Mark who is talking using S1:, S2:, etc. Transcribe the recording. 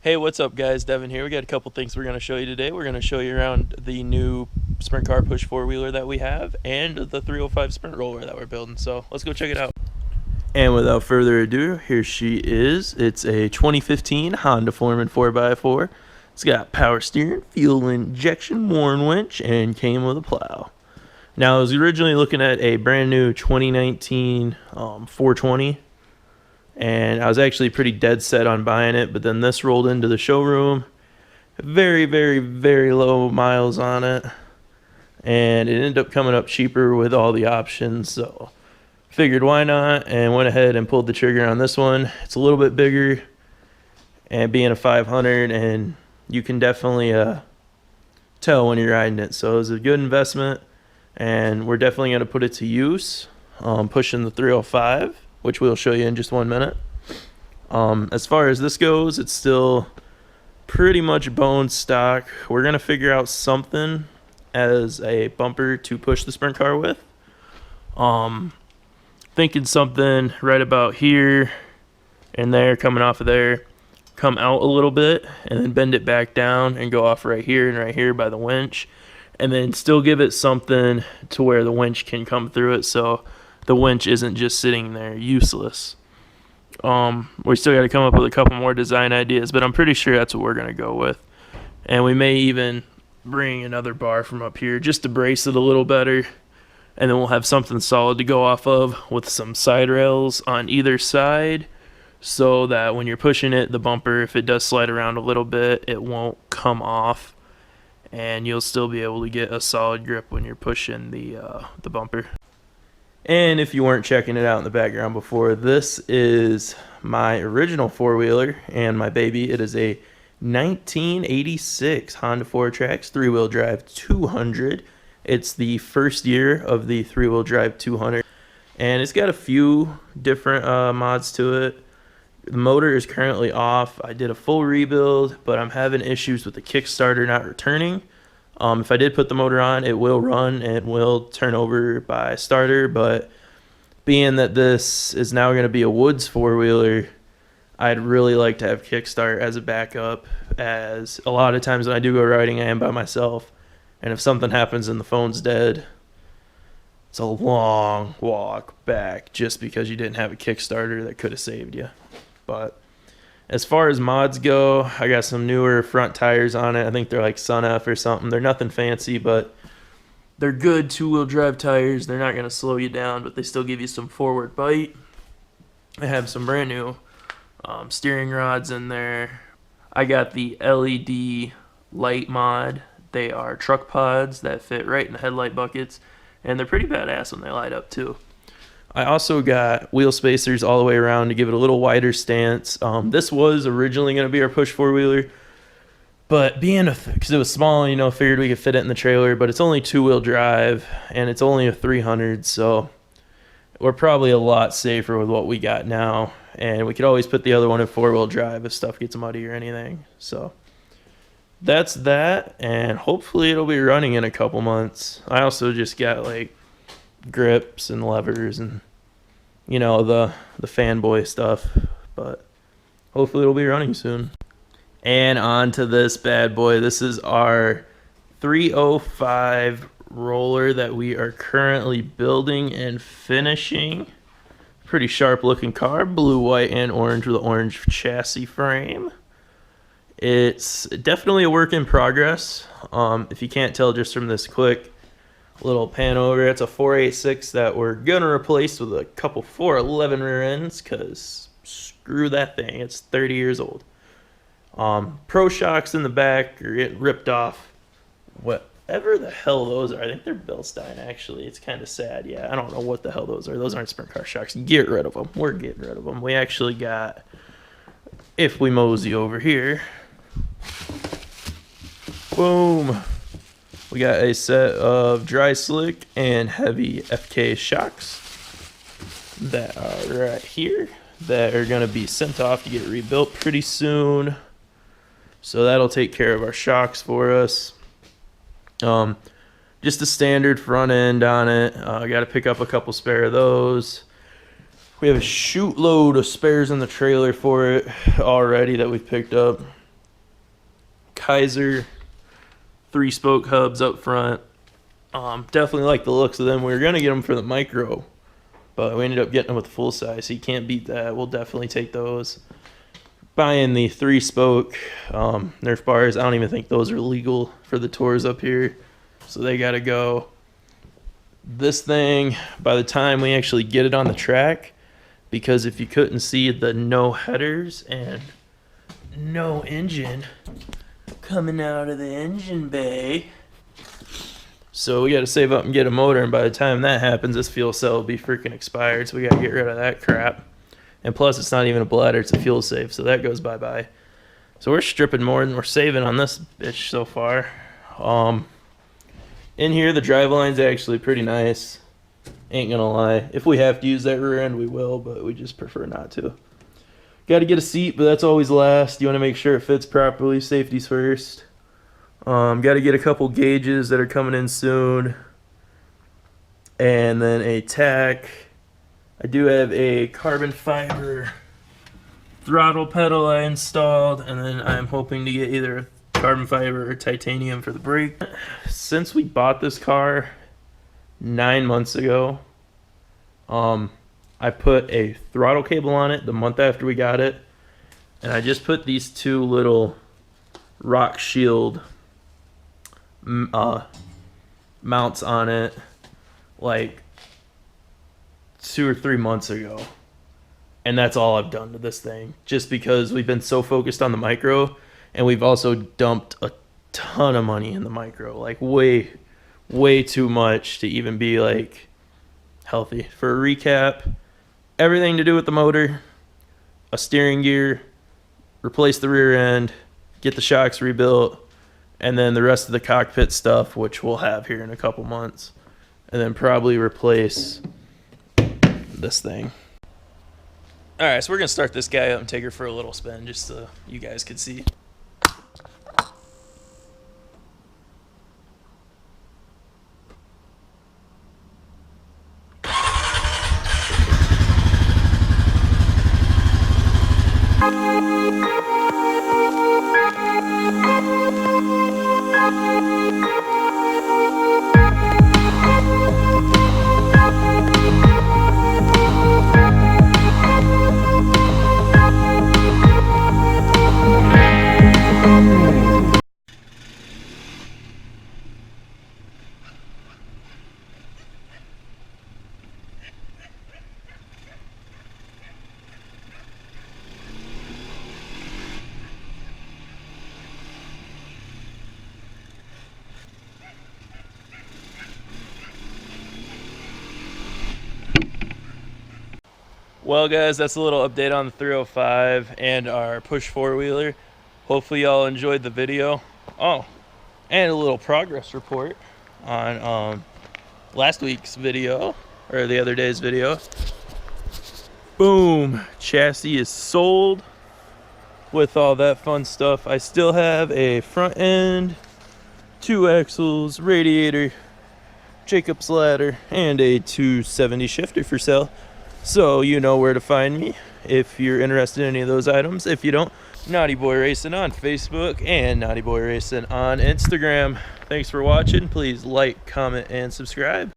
S1: Hey, what's up guys? Devin here. We got a couple things we're going to show you today. We're going to show you around the new sprint car push four-wheeler that we have and the 305 sprint roller that we're building. So let's go check it out. And without further ado, here she is. It's a 2015 Honda Foreman 4x4. It's got power steering, fuel injection, worn winch, and came with a plow. Now I was originally looking at a brand new 2019 420. And I was actually pretty dead set on buying it, but then this rolled into the showroom. Very, very, very low miles on it. And it ended up coming up cheaper with all the options, so figured why not, and went ahead and pulled the trigger on this one. It's a little bit bigger, and being a 500, and you can definitely tell when you're riding it. So it was a good investment, and we're definitely going to put it to use, pushing the 305. Which we'll show you in just 1 minute. As far as this goes, it's still pretty much bone stock. We're going to figure out something as a bumper to push the sprint car with. Thinking something right about here and there, coming off of there, come out a little bit, and then bend it back down and go off right here and right here by the winch. And then still give it something to where the winch can come through it, so the winch isn't just sitting there useless. We still got to come up with a couple more design ideas, but I'm pretty sure that's what we're going to go with. And we may even bring another bar from up here just to brace it a little better. And then we'll have something solid to go off of with some side rails on either side, so that when you're pushing it, the bumper, if it does slide around a little bit, it won't come off. And you'll still be able to get a solid grip when you're pushing the bumper. And if you weren't checking it out in the background before, this is my original four-wheeler and my baby. It is a 1986 Honda 4Trax three-wheel drive 200. It's the first year of the three-wheel drive 200. And it's got a few different mods to it. The motor is currently off. I did a full rebuild, but I'm having issues with the Kickstarter not returning. If I did put the motor on, it will run and will turn over by starter, but being that this is now going to be a woods four-wheeler, I'd really like to have kickstart as a backup, as a lot of times when I do go riding, I am by myself, and if something happens and the phone's dead, it's a long walk back just because you didn't have a Kickstarter that could have saved you. But as far as mods go, I got some newer front tires on it. I think they're like Sun F or something. They're nothing fancy, but they're good two-wheel drive tires. They're not going to slow you down, but they still give you some forward bite. I have some brand new steering rods in there. I got the LED light mod. They are truck pods that fit right in the headlight buckets, and they're pretty badass when they light up too. I also got wheel spacers all the way around to give it a little wider stance. This was originally going to be our push four-wheeler, but because it was small, figured we could fit it in the trailer, but it's only two-wheel drive, and it's only a 300, so we're probably a lot safer with what we got now, and we could always put the other one in four-wheel drive if stuff gets muddy or anything. So that's that, and hopefully it'll be running in a couple months. I also just got grips and levers and the fanboy stuff, but hopefully it'll be running soon. And on to this bad boy. This is our 305 roller that we are currently building and finishing. Pretty sharp looking car, blue, white, and orange with an orange chassis frame. It's definitely a work in progress. If you can't tell just from this quick little pan over, it's a 486 that we're gonna replace with a couple 411 rear ends, because screw that thing, it's 30 years old. Pro shocks in the back are getting ripped off, whatever the hell those are. I think they're Bilstein, actually. It's kind of sad. Yeah, I don't know what the hell those are. Those aren't sprint car shocks. Get rid of them. We're getting rid of them. We actually got, if we mosey over here, boom, we got a set of dry slick and heavy FK shocks that are right here that are going to be sent off to get rebuilt pretty soon. So that'll take care of our shocks for us. Just a standard front end on it. I got to pick up a couple spare of those. We have a shoot load of spares in the trailer for it already that we've picked up. Kaiser 3-spoke hubs up front. Definitely like the looks of them. We were going to get them for the micro, but we ended up getting them with the full size, so you can't beat that. We'll definitely take those. Buying the 3-spoke Nerf bars. I don't even think those are legal for the tours up here, so they got to go. This thing, by the time we actually get it on the track, because if you couldn't see, the no headers and no engine coming out of the engine bay. So we got to save up and get a motor, and by the time that happens, this fuel cell will be freaking expired, so we got to get rid of that crap. And plus, it's not even a bladder, it's a fuel save, so that goes bye-bye. So we're stripping more than we're saving on this bitch so far. In here, the drive line's actually pretty nice. Ain't gonna lie. If we have to use that rear end, we will, but we just prefer not to. Got to get a seat, but that's always last. You want to make sure it fits properly. Safety's first. Got to get a couple gauges that are coming in soon. And then a tack. I do have a carbon fiber throttle pedal I installed, and then I'm hoping to get either carbon fiber or titanium for the brake. Since we bought this car 9 months ago, I put a throttle cable on it the month after we got it, and I just put these two little rock shield mounts on it like 2 or 3 months ago, and that's all I've done to this thing, just because we've been so focused on the micro, and we've also dumped a ton of money in the micro, like way too much to even be like healthy. For a recap, everything to do with the motor, a steering gear, replace the rear end, get the shocks rebuilt, and then the rest of the cockpit stuff, which we'll have here in a couple months, and then probably replace this thing. All right, so we're gonna start this guy up and take her for a little spin, just so you guys could see. Well guys, that's a little update on the 305 and our push four-wheeler. Hopefully y'all enjoyed the video. Oh, and a little progress report on last week's video, or the other day's video. Boom, chassis is sold with all that fun stuff. I still have a front end, 2 axles, radiator, Jacob's ladder, and a 270 shifter for sale. So you know where to find me if you're interested in any of those items. If you don't, Naughty Boy Racing on Facebook and Naughty Boy Racing on Instagram. Thanks for watching. Please like, comment, and subscribe.